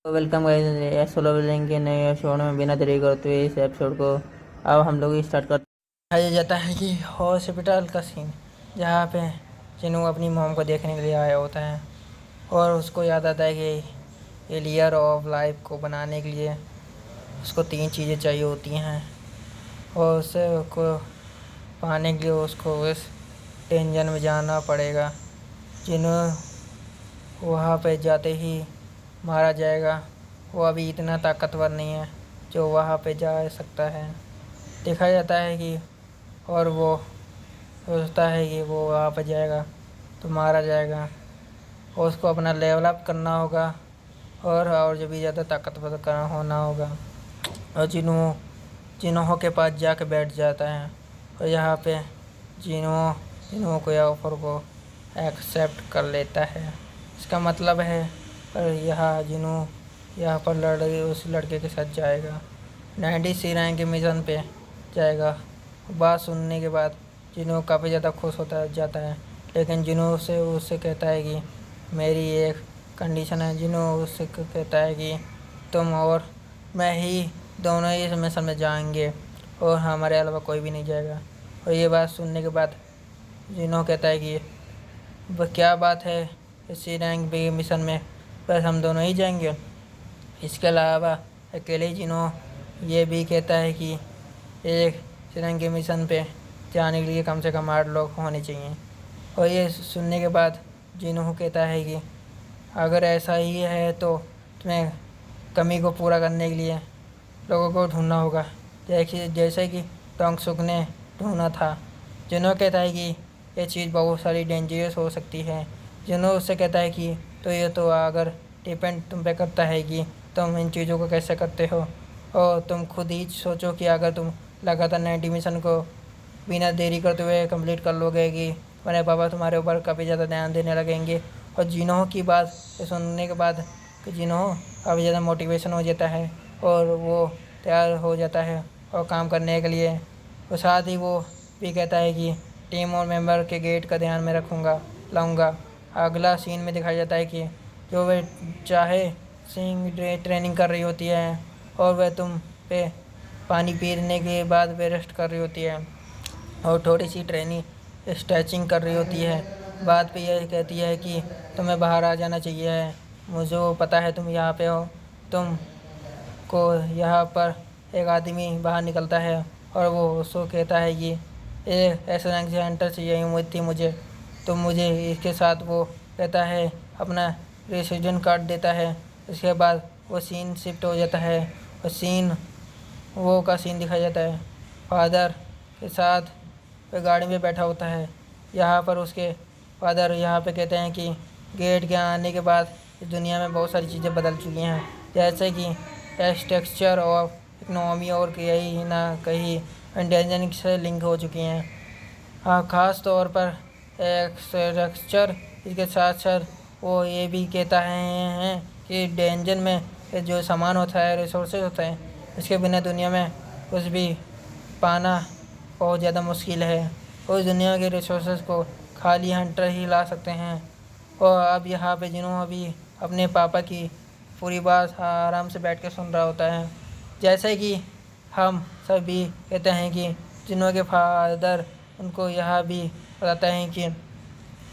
तो welcome guys solo building के नए एपिसोड में बिना देरी करते हुए इस एपिसोड को अब हम लोग स्टार्ट करते हैं। दिखाया जाता है कि हॉस्पिटल का सीन जहाँ पे चिनू अपनी मॉम को देखने के लिए आया होता है और उसको याद आता है कि लेयर ऑफ लाइफ को बनाने के लिए उसको 3 चीज़ें चाहिए होती हैं और उसे को पाने के लिए उसको उस डेंजर में जाना पड़ेगा। जिन्हों वहाँ पे जाते ही मारा जाएगा। वो अभी इतना ताकतवर नहीं है जो वहाँ पे जा सकता है। देखा जाता है कि और वो सोचता है कि वो वहाँ पे जाएगा तो मारा जाएगा और उसको अपना लेवल अप करना होगा और जो भी ज़्यादा ताकतवर करना होना होगा। और जिन्हों के पास जाके बैठ जाता है और यहाँ पे जिन्हों को यह ऑफर को एक्सेप्ट कर लेता है। इसका मतलब है पर यहाँ पर उस लड़के के साथ जाएगा। 90 रैंक के मिशन पे जाएगा। बात सुनने के बाद जिन्हों काफ़ी ज़्यादा खुश होता जाता है, लेकिन जिन्हों से उससे कहता है कि मेरी एक कंडीशन है। जिन्हों उससे कहता है कि तुम और मैं ही दोनों ही इस मिशन में जाएंगे और हमारे अलावा कोई भी नहीं जाएगा। और ये बात सुनने के बाद जिन्हों कहता है कि क्या बात है, इसी रैंक पे मिशन में बस हम दोनों ही जाएंगे। इसके अलावा अकेले जिन्हों ये भी कहता है कि एक रैंक के मिशन पे जाने के लिए कम से कम 8 लोग होने चाहिए। और ये सुनने के बाद जिन्हों कहता है कि अगर ऐसा ही है तो तुम्हें कमी को पूरा करने के लिए लोगों को ढूंढना होगा, जैसे कि टोंग सुक ने ढूंढा था। जिन्हों कहता है कि ये चीज़ बहुत सारी डेंजरस हो सकती है। जिन्हों उससे कहता है कि तो ये तो अगर डिपेंड तुम पे करता है कि तुम इन चीज़ों को कैसे करते हो और तुम खुद ही सोचो कि अगर तुम लगातार 90 मिशन को बिना देरी करते हुए कंप्लीट कर लोगे कि मेरे पापा तुम्हारे ऊपर काफ़ी ज़्यादा ध्यान देने लगेंगे। और जिन्हों की बात सुनने के बाद जिन्हों काफ़ी ज़्यादा मोटिवेशन हो जाता है और वो तैयार हो जाता है और काम करने के लिए। और साथ ही वो भी कहता है कि टीम और मेंबर के गेट का ध्यान में लाऊंगा। अगला सीन में दिखाया जाता है कि जो वे चाहे सिंह ट्रेनिंग कर रही होती है और वह तुम पे पानी पीने के बाद वे रेस्ट कर रही होती है और थोड़ी सी ट्रेनिंग स्ट्रेचिंग कर रही होती है। बात पे यह कहती है कि तुम्हें बाहर आ जाना चाहिए, मुझे पता है तुम यहाँ पे हो। तुम को यहाँ पर एक आदमी बाहर निकलता है और वो उसको कहता है कि एक ऐसे रंग से हंटर चाहिए उम्मीद थी मुझे, तो मुझे इसके साथ वो कहता है अपना रेसिडेंट कार्ड देता है। इसके बाद वो सीन शिफ्ट हो जाता है और सीन दिखाया जाता है। फादर के साथ वह गाड़ी में बैठा होता है। यहाँ पर उसके फादर यहाँ पे कहते हैं कि गेट के आने के बाद इस दुनिया में बहुत सारी चीज़ें बदल चुकी हैं, जैसे कि टेक्सचर ऑफ इकनॉमी और कहीं ना कहीं इंटेलिजेंस से लिंक हो चुकी हैं। हाँ, ख़ास तौर पर स्ट्रक्चर। इसके साथ साथ वो ये भी कहता हैं कि डेंजर में जो सामान होता है, रिसोर्सेज होते हैं, इसके बिना दुनिया में कुछ भी पाना बहुत ज़्यादा मुश्किल है। उस दुनिया के रिसोर्सेज को खाली हंटर ही ला सकते हैं। और अब यहाँ पे जिन्हों अभी अपने पापा की पूरी बात आराम से बैठ के सुन रहा होता है। जैसे कि हम सभी कहते हैं कि जिन्हों के फादर उनको यह भी बताता है कि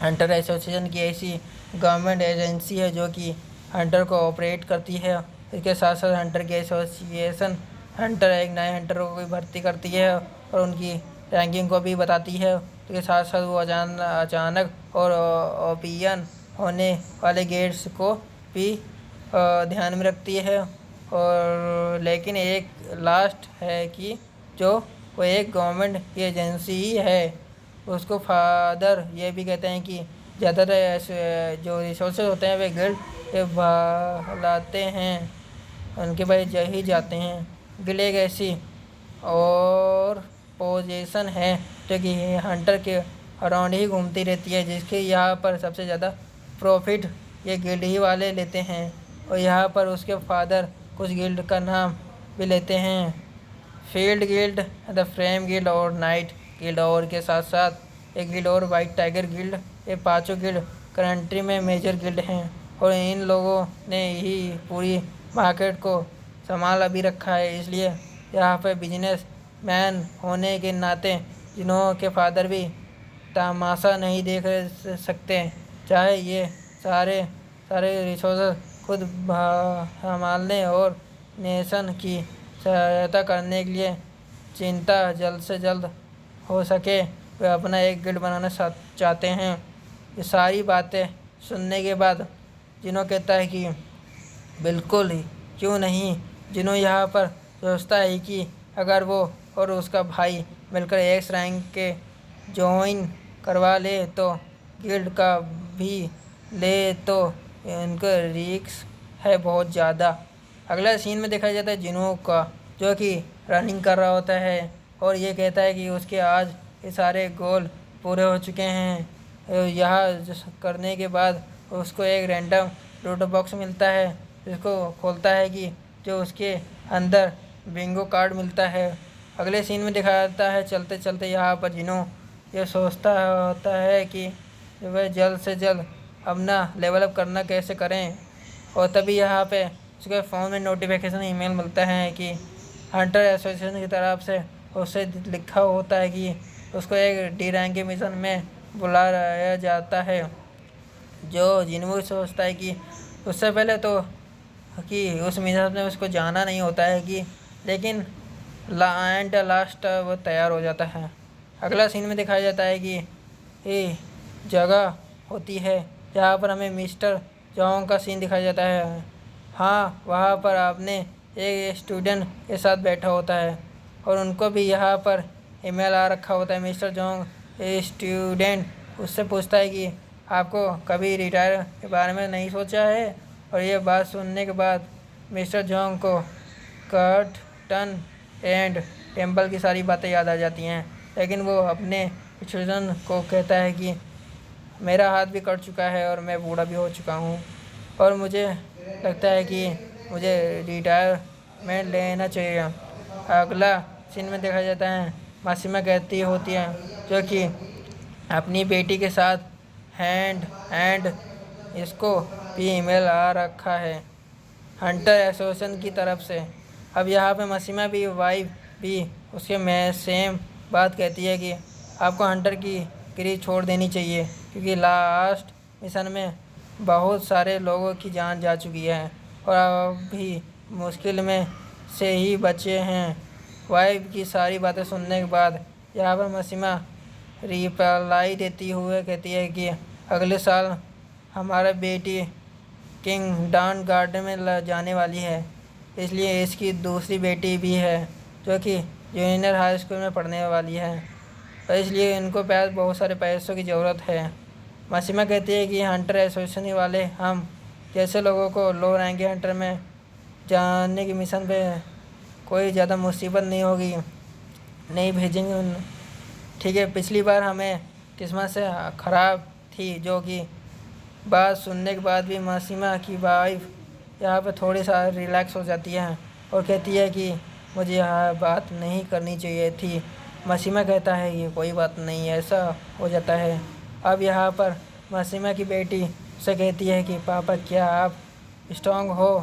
हंटर एसोसिएशन की ऐसी गवर्नमेंट एजेंसी है जो कि हंटर को ऑपरेट करती है। इसके साथ साथ हंटर की एसोसिएशन हंटर एक नए हंटरों को भी भर्ती करती है और उनकी रैंकिंग को भी बताती है। इसके साथ साथ वो अचानक और ओपिनियन होने वाले गेट्स को भी ध्यान में रखती है। और लेकिन एक लास्ट है कि जो वो एक गवर्नमेंट की एजेंसी ही है। उसको फादर ये भी कहते हैं कि ज़्यादातर जो रिसोर्सेज होते हैं वे गिल्ड के बहलाते हैं, उनके पास ही जाते हैं। गिल्ड एक ऐसी और पोजीशन है जो कि हंटर के अराउंड ही घूमती रहती है, जिसके यहाँ पर सबसे ज़्यादा प्रॉफिट ये गिल्ड ही वाले लेते हैं। और यहाँ पर उसके फादर कुछ गिल्ड का नाम भी लेते हैं, field guild, the frame guild और नाइट गिल्ड, और के साथ साथ एक गिल्ड और वाइट टाइगर गिल्ड। ये पांचों गिल्ड कंट्री में मेजर गिल्ड हैं और इन लोगों ने ही पूरी मार्केट को संभाल अभी रखा है। इसलिए यहाँ पर बिजनेस मैन होने के नाते जिन्हों के फादर भी तमाशा नहीं देख सकते, चाहे ये सारे सारे रिसोर्स खुद संभालने और नेशन की सहायता करने के लिए चिंता जल्द से जल्द हो सके वे अपना एक गिल्ड बनाना चाहते हैं। ये सारी बातें सुनने के बाद जिन्हों कहता है कि बिल्कुल ही क्यों नहीं। जिन्हों यहाँ पर सोचता है कि अगर वो और उसका भाई मिलकर एक्स रैंक के ज्वाइन करवा ले तो गिल्ड का भी ले तो इनका रिस्क है बहुत ज़्यादा। अगला सीन में देखा जाता है जिन्हों का, जो कि रनिंग कर रहा होता है और ये कहता है कि उसके आज ये सारे गोल पूरे हो चुके हैं। यह करने के बाद उसको एक रैंडम लूट बॉक्स मिलता है जिसको खोलता है कि जो उसके अंदर बिंगो कार्ड मिलता है। अगले सीन में दिखाता है चलते चलते यहाँ पर जिन्हों ये सोचता होता है कि वह जल्द से जल्द अपना लेवल अप करना कैसे करें, और तभी यहाँ पे उसके फ़ोन में नोटिफिकेशन ईमेल मिलता है कि हंटर एसोसिएशन की तरफ से उससे लिखा होता है कि उसको एक डी रैंक के मिशन में बुलाया जाता है। जो जिन्हों सोचता है कि उससे पहले तो कि उस मिशन में उसको जाना नहीं होता है कि, लेकिन एंड लास्ट वो तैयार हो जाता है। अगला सीन में दिखाया जाता है कि ये जगह होती है जहाँ पर हमें मिस्टर जोंग का सीन दिखाया जाता है। हाँ, वहाँ पर आपने एक स्टूडेंट के साथ बैठा होता है और उनको भी यहाँ पर ईमेल आ रखा होता है। मिस्टर जोंग स्टूडेंट उससे पूछता है कि आपको कभी रिटायर के बारे में नहीं सोचा है, और ये बात सुनने के बाद मिस्टर जोंग को कर्टन एंड टेम्पल की सारी बातें याद आ जाती हैं। लेकिन वो अपने स्टूडेंट को कहता है कि मेरा हाथ भी कट चुका है और मैं बूढ़ा भी हो चुका हूँ और मुझे लगता है कि मुझे रिटायरमेंट लेना चाहिए। अगला सीन में देखा जाता है मासिमा कहती होती है जो कि अपनी बेटी के साथ एंड इसको भी ईमेल आ रखा है हंटर एसोसिएशन की तरफ से। अब यहाँ पे मासिमा भी वाइफ भी उसके में सेम बात कहती है कि आपको हंटर की गिरी छोड़ देनी चाहिए क्योंकि लास्ट मिशन में बहुत सारे लोगों की जान जा चुकी है और अभी मुश्किल में से ही बचे हैं। वाइफ की सारी बातें सुनने के बाद यहाँ पर मासिमा रिप्लाई देती हुए कहती है कि अगले साल हमारा बेटी किंगडम गार्डन में जाने वाली है, इसलिए इसकी दूसरी बेटी भी है जो कि जूनियर हाई स्कूल में पढ़ने वाली है और इसलिए इनको बहुत सारे पैसों की ज़रूरत है। मासिमा कहती है कि हंटर एसोसिएशन वाले हम जैसे लोगों को लो रैंक के हंटर में जाने की मिशन पे कोई ज़्यादा मुसीबत नहीं होगी, नहीं भेजेंगे। ठीक है, पिछली बार हमें किस्मत से ख़राब थी, जो कि बात सुनने के बाद भी मासिमा की वाइफ यहाँ पे थोड़ी सा रिलैक्स हो जाती है और कहती है कि मुझे यह बात नहीं करनी चाहिए थी। मासिमा कहता है कि कोई बात नहीं, ऐसा हो जाता है। अब यहाँ पर मासिमा की बेटी से कहती है कि पापा क्या आप स्ट्रॉन्ग हो।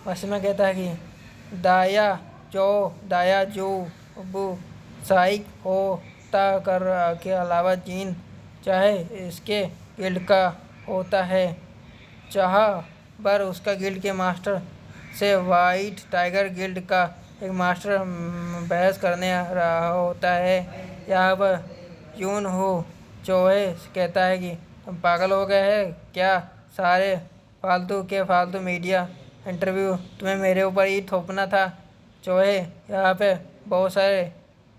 मासिमा कहता है कि दाया जो बू साइक होता कर के अलावा जीन चाहे इसके गिल्ड का होता है, चाह पर उसका गिल्ड के मास्टर से वाइट टाइगर गिल्ड का एक मास्टर बहस करने रहा होता है। यहाँ पर यून हो चोहे कहता है कि तुम पागल हो गए हैं क्या, सारे फालतू मीडिया इंटरव्यू तुम्हें मेरे ऊपर ही थोपना था। चोहे यहाँ पे बहुत सारे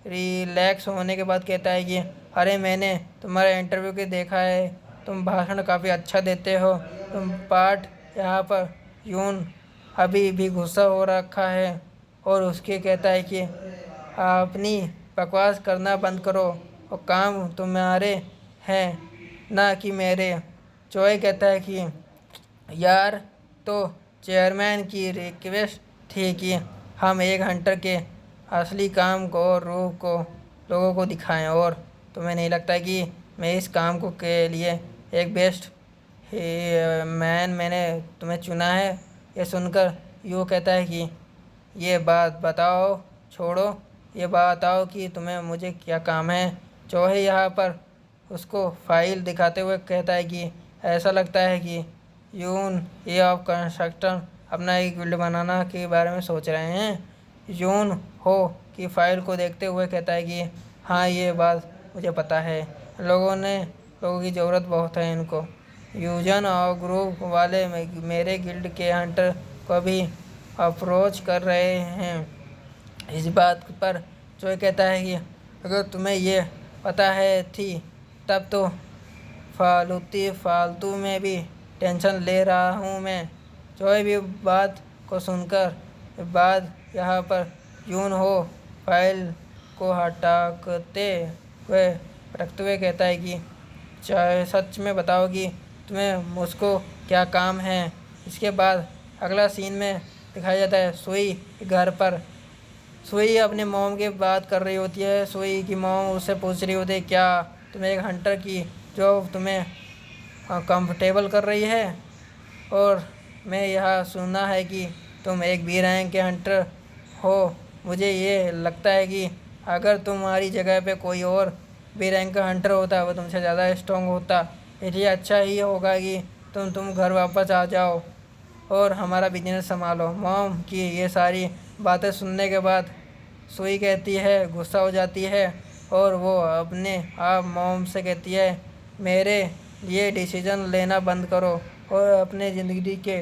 रिलैक्स होने के बाद कहता है कि अरे मैंने तुम्हारा इंटरव्यू के देखा है, तुम भाषण काफ़ी अच्छा देते हो, तुम पाठ। यहाँ पर यून अभी भी गुस्सा हो रखा है और उसके कहता है कि अपनी बकवास करना बंद करो और काम तुम्हारे हैं ना कि मेरे। चोए कहता है कि यार तो चेयरमैन की रिक्वेस्ट थी कि हम एक हंटर के असली काम को और रूप को लोगों को दिखाएं, और तुम्हें नहीं लगता कि मैं इस काम को के लिए एक बेस्ट मैंने तुम्हें चुना है। ये सुनकर यू कहता है कि ये बात बताओ, छोड़ो, ये बताओ कि तुम्हें मुझे क्या काम है। चोहे यहाँ पर उसको फाइल दिखाते हुए कहता है कि ऐसा लगता है कि यून ये ऑफ कंस्ट्रक्टर अपना एक गिल्ड बनाना के बारे में सोच रहे हैं। यून हो की फाइल को देखते हुए कहता है कि हाँ, ये बात मुझे पता है। लोगों की ज़रूरत बहुत है इनको। यूजन और ग्रुप वाले मेरे गिल्ड के हंटर को भी अप्रोच कर रहे हैं। इस बात पर जोए कहता है कि अगर तुम्हें ये पता है थी तब तो फालतू में भी टेंशन ले रहा हूँ मैं। जोए भी बात को सुनकर बाद यहाँ पर यून हो फाइल को हटाते हुए रखते हुए कहता है कि चाहे सच में बताओ कि तुम्हें मुझको क्या काम है। इसके बाद अगला सीन में दिखाया जाता है सुई घर पर। सुई अपने मॉम की बात कर रही होती है। सुई की मॉम उससे पूछ रही होती है क्या तुम्हें एक हंटर की जॉब तुम्हें कंफर्टेबल कर रही है। और मैं यह सुना है कि तुम एक बी रैंक के हंटर हो। मुझे ये लगता है कि अगर तुम्हारी जगह पे कोई और बी रैंक का हंटर होता वो तुमसे ज़्यादा स्ट्रॉन्ग होता। इसलिए अच्छा ही होगा कि तुम घर वापस आ जाओ और हमारा बिजनेस संभालो। मॉम की ये सारी बातें सुनने के बाद सुई कहती है, गुस्सा हो जाती है और वो अपने आप मॉम से कहती है मेरे लिए डिसीज़न लेना बंद करो और अपने ज़िंदगी के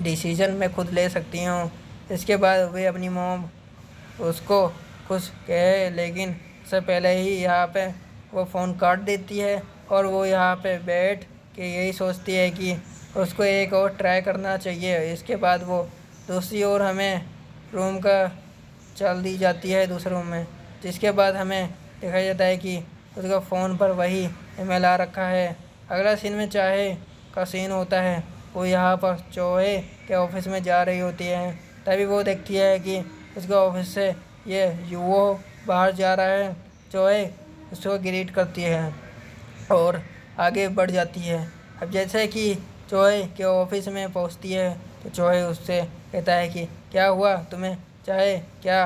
डिसीज़न मैं खुद ले सकती हूँ। इसके बाद वे अपनी मॉम उसको कुछ कहे लेकिन उससे पहले ही यहाँ पे वो फ़ोन काट देती है और वो यहाँ पे बैठ के यही सोचती है कि उसको एक और ट्राई करना चाहिए। इसके बाद वो दूसरी ओर हमें रूम का चल दी जाती है दूसरे रूम में, जिसके बाद हमें दिखाया जाता है कि उसका फ़ोन पर वही ईमेल आ रखा है। अगला सीन में चाहे का सीन होता है। वो यहाँ पर चोहे के ऑफिस में जा रही होती है। तभी वो देखती है कि उसके ऑफिस से ये युवो बाहर जा रहा है। चोहे उसको ग्रीट करती है और आगे बढ़ जाती है। अब जैसे कि चोहे के ऑफिस में पहुंचती है तो चोहे उससे कहता है कि क्या हुआ तुम्हें चाहे क्या,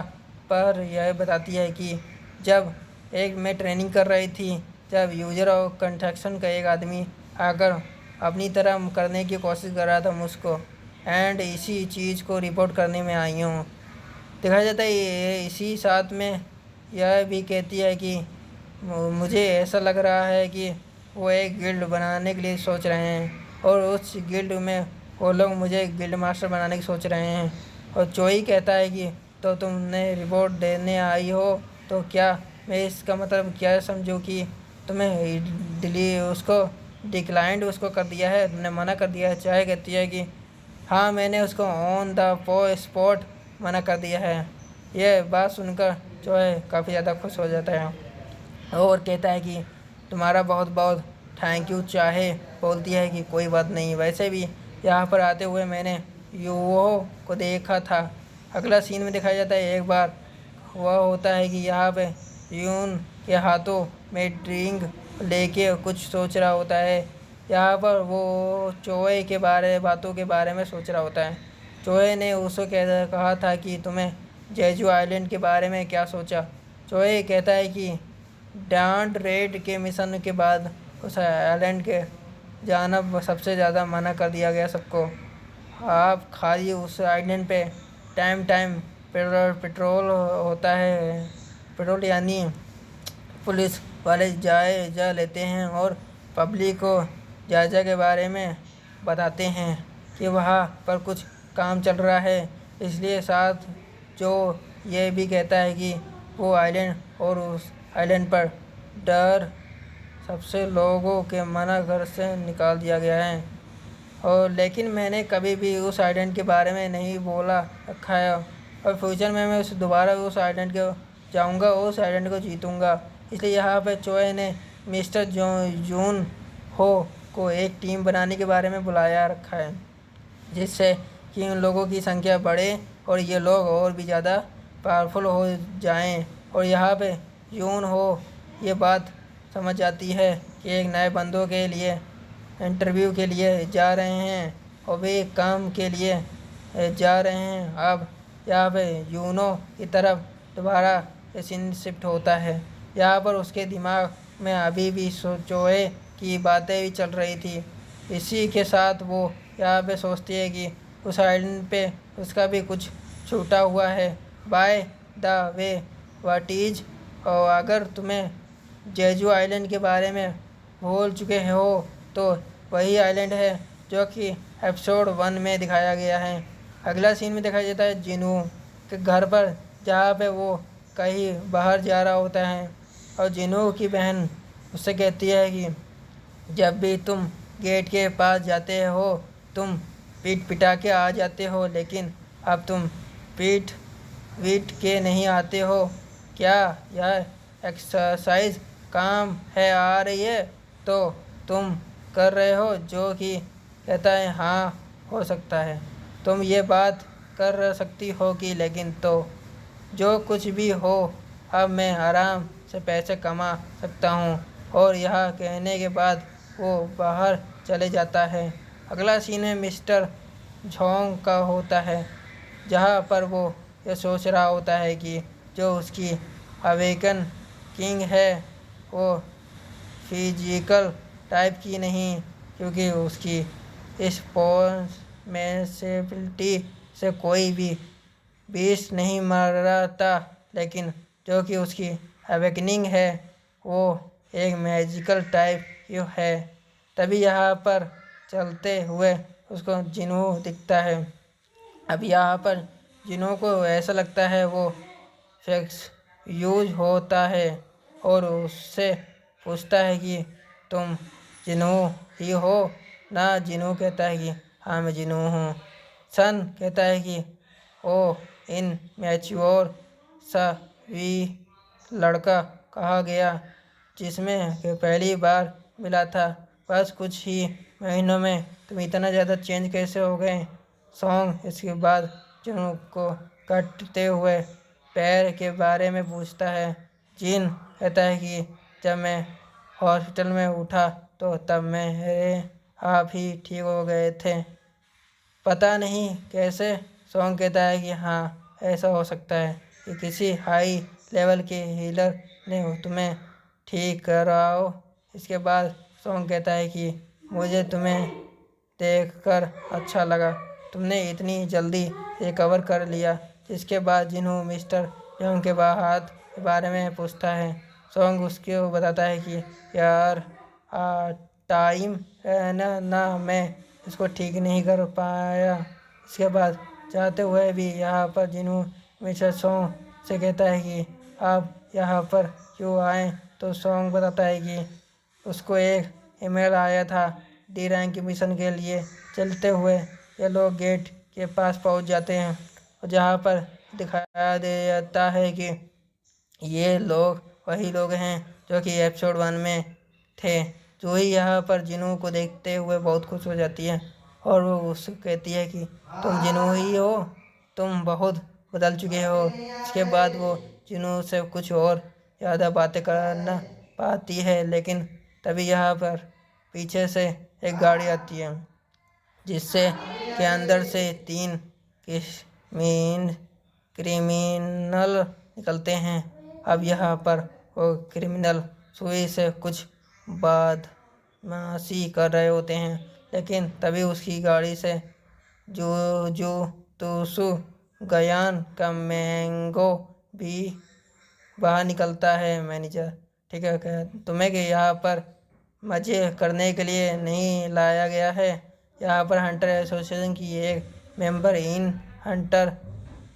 पर यह बताती है कि जब एक मैं ट्रेनिंग कर रही थी जब यूजर और कंस्ट्रक्शन का एक आदमी आकर अपनी तरह करने की कोशिश कर रहा था मुझको, एंड इसी चीज़ को रिपोर्ट करने में आई हूँ। दिखाया जाता है ये इसी साथ में यह भी कहती है कि मुझे ऐसा लग रहा है कि वो एक गिल्ड बनाने के लिए सोच रहे हैं और उस गिल्ड में वो लोग मुझे गिल्ड मास्टर बनाने की सोच रहे हैं। और चोई कहता है कि तो तुमने रिपोर्ट देने आई हो तो क्या मैं इसका मतलब क्या समझूं कि तुम्हें उसको डिक्लाइंड उसको कर दिया है, तुमने मना कर दिया है। चाहे कहती है कि हाँ, मैंने उसको ऑन द स्पॉट मना कर दिया है। यह बात सुनकर चोहे काफ़ी ज़्यादा खुश हो जाता है और कहता है कि तुम्हारा बहुत बहुत थैंक यू। चाहे बोलती है कि कोई बात नहीं, वैसे भी यहाँ पर आते हुए मैंने युवो को देखा था। अगला सीन में दिखाया जाता है एक बार वह होता है कि यहाँ पे यून के हाथों में ड्रिंक लेके कुछ सोच रहा होता है। यहाँ पर वो चोहे के बातों के बारे में सोच रहा होता है। चोहे ने उसको कहा था कि तुम्हें जेजू आइलैंड के बारे में क्या सोचा। चोहे कहता है कि डांट रेड के मिशन के बाद उस आइलैंड के जाना सबसे ज़्यादा मना कर दिया गया सबको। आप खाली उस आइलैंड पे टाइम पेट्रोल होता है। पेट्रोल यानी पुलिस वाले जायजा लेते हैं और पब्लिक को जायजा के बारे में बताते हैं कि वहाँ पर कुछ काम चल रहा है। इसलिए साथ जो ये भी कहता है कि वो आइलैंड और उस आइलैंड पर डर सबसे लोगों के मना घर से निकाल दिया गया है। और लेकिन मैंने कभी भी उस आइलैंड के बारे में नहीं बोला रखा है और फ्यूचर में मैं दोबारा उस आइलैंड को जाऊंगा और उस आइलैंड को जीतूंगा। इसलिए यहाँ पे चोहे ने मिस्टर जून हो को एक टीम बनाने के बारे में बुलाया रखा है, जिससे कि उन लोगों की संख्या बढ़े और ये लोग और भी ज़्यादा पावरफुल हो जाएं। और यहाँ पे यून हो ये बात समझ जाती है कि एक नए बंदों के लिए इंटरव्यू के लिए जा रहे हैं और वे काम के लिए जा रहे हैं। अब यहाँ पे यूनो की तरफ दोबारा ये सीन शिफ्ट होता है। यहाँ पर उसके दिमाग में अभी भी चोहे की बातें भी चल रही थी। इसी के साथ वो यहाँ पे सोचती है कि उस आइलैंड पे उसका भी कुछ छूटा हुआ है। By the way what is, और अगर तुम्हें जेजू आइलैंड के बारे में भूल चुके हो तो वही आइलैंड है जो कि एपिसोड 1 में दिखाया गया है। अगला सीन में दिखाया जाता है जिनू के घर पर, जहाँ पे वो कहीं बाहर जा रहा होता है और जिनू की बहन उससे कहती है कि जब भी तुम गेट के पास जाते हो तुम पीट पिटा के आ जाते हो, लेकिन अब तुम पीट वीट के नहीं आते हो। क्या यह एक्सरसाइज काम है आ रही है तो तुम कर रहे हो? जो कि कहता है हाँ हो सकता है, तुम ये बात कर सकती हो कि, लेकिन तो जो कुछ भी हो अब मैं आराम से पैसे कमा सकता हूँ। और यह कहने के बाद वो बाहर चले जाता है। अगला सीन है मिस्टर झोंग का होता है, जहाँ पर वो ये सोच रहा होता है कि जो उसकी अवेकन किंग है वो फिजिकल टाइप की नहीं, क्योंकि उसकी रिस्पॉन्सिबिलिटी से कोई भी बीस नहीं मरता, लेकिन जो कि उसकी अवेकनिंग है वो एक मैजिकल टाइप की है। तभी यहाँ पर चलते हुए उसको जिनू दिखता है। अब यहाँ पर जिनू को ऐसा लगता है वो फेक्स यूज होता है और उससे पूछता है कि तुम जिनू ही हो ना? जिनू कहता है कि हाँ मैं जिनू हूँ। सन कहता है कि ओ इन मैच्योर सा वी लड़का कहा गया जिसमें कि पहली बार मिला था, बस कुछ ही महीनों में तुम इतना ज़्यादा चेंज कैसे हो गए? सॉन्ग इसके बाद जिनू को कटते हुए पैर के बारे में पूछता है। जिन कहता है कि जब मैं हॉस्पिटल में उठा तो तब मेरे आप ही ठीक हो गए थे, पता नहीं कैसे। सॉन्ग कहता है कि हाँ ऐसा हो सकता है कि किसी हाई लेवल के हीलर ने तुम्हें ठीक कराओ। इसके बाद सॉन्ग कहता है कि मुझे तुम्हें देखकर अच्छा लगा, तुमने इतनी जल्दी रिकवर कर लिया। जिसके बाद जिन्हों मिस्टर यंग के हाथ के बारे में पूछता है। सॉन्ग उसको बताता है कि यार टाइम है ना मैं इसको ठीक नहीं कर पाया। इसके बाद चाहते हुए भी यहाँ पर जिन्हों मिस्टर सॉन्ग से कहता है कि आप यहाँ पर क्यों आए, तो सॉन्ग बताता है कि उसको एक ईमेल आया था डी रैंक के मिशन के लिए। चलते हुए ये लोग गेट के पास पहुंच जाते हैं और जहाँ पर दिखाया देता है कि ये लोग वही लोग हैं जो कि एपिसोड 1 में थे। जो ही यहाँ पर जिनू को देखते हुए बहुत खुश हो जाती है और वो उससे कहती है कि तुम जिनू ही हो, तुम बहुत बदल चुके हो। इसके बाद वो जिनू से कुछ और ज़्यादा बातें करना पाती है, लेकिन तभी यहाँ पर पीछे से एक गाड़ी आती है जिससे के अंदर से 3 क्रिमिनल निकलते हैं। अब यहाँ पर वो क्रिमिनल सुई से कुछ बदमाशी कर रहे होते हैं, लेकिन तभी उसकी गाड़ी से जो जो तुसु गयान का मैंगो भी बाहर निकलता है। मैनेजर ठीक है, तुम्हें कि यहाँ पर मज़े करने के लिए नहीं लाया गया है। यहाँ पर हंटर एसोसिएशन की एक मेंबर इन हंटर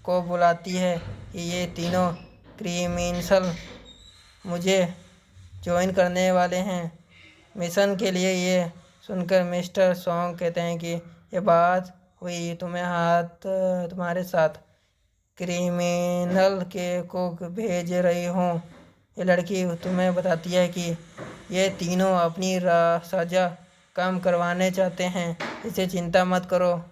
को बुलाती है कि ये तीनों क्रिमिनल मुझे ज्वाइन करने वाले हैं मिशन के लिए। ये सुनकर मिस्टर सॉन्ग कहते हैं कि ये बात हुई तुम्हारे साथ क्रिमिनल के को भेज रही हूँ। ये लड़की तुम्हें बताती है कि ये तीनों अपनी सज़ा कम करवाने चाहते हैं, इसे चिंता मत करो,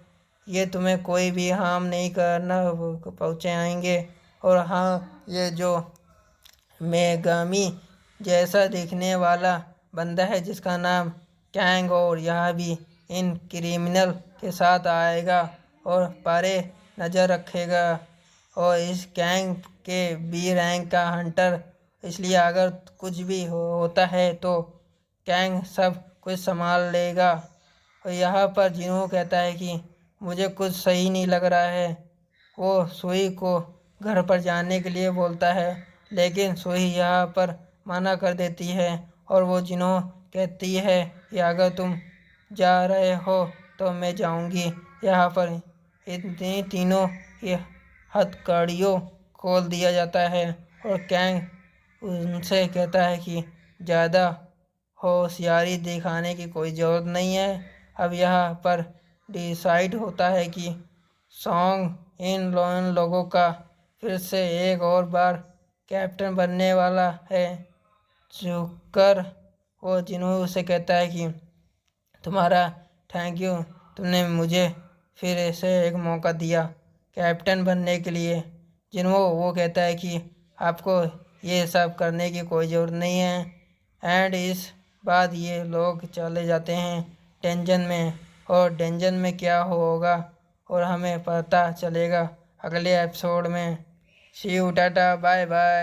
ये तुम्हें कोई भी हार्म नहीं करना पहुँचाएंगे। और हाँ, ये जो मेगामी जैसा दिखने वाला बंदा है जिसका नाम कैंग, और यह भी इन क्रिमिनल के साथ आएगा और पारे नज़र रखेगा और इस गैंग के बी रैंक का हंटर, इसलिए अगर कुछ भी होता है तो गैंग सब कुछ संभाल लेगा। और यहाँ पर जिन्हों कहता है कि मुझे कुछ सही नहीं लग रहा है। वो सुई को घर पर जाने के लिए बोलता है, लेकिन सुई यहाँ पर मना कर देती है और वो जिन्हों कहती है कि अगर तुम जा रहे हो तो मैं जाऊंगी। यहाँ पर इतनी तीनों की हथकड़ियों खोल दिया जाता है और कैंग उनसे कहता है कि ज़्यादा होशियारी दिखाने की कोई ज़रूरत नहीं है। अब यहाँ पर डिसाइड होता है कि सॉन्ग इन लोगों का फिर से एक और बार कैप्टन बनने वाला है। झुककर वो जिन्हों से कहता है कि तुम्हारा थैंक यू, तुमने मुझे फिर से एक मौका दिया कैप्टन बनने के लिए। जिन्हों वो कहता है कि आपको ये सब करने की कोई ज़रूरत नहीं है। एंड इस बाद ये लोग चले जाते हैं डेंजन में, और डेंजन में क्या होगा और हमें पता चलेगा अगले एपिसोड में। सी यू, टाटा, बाय बाय।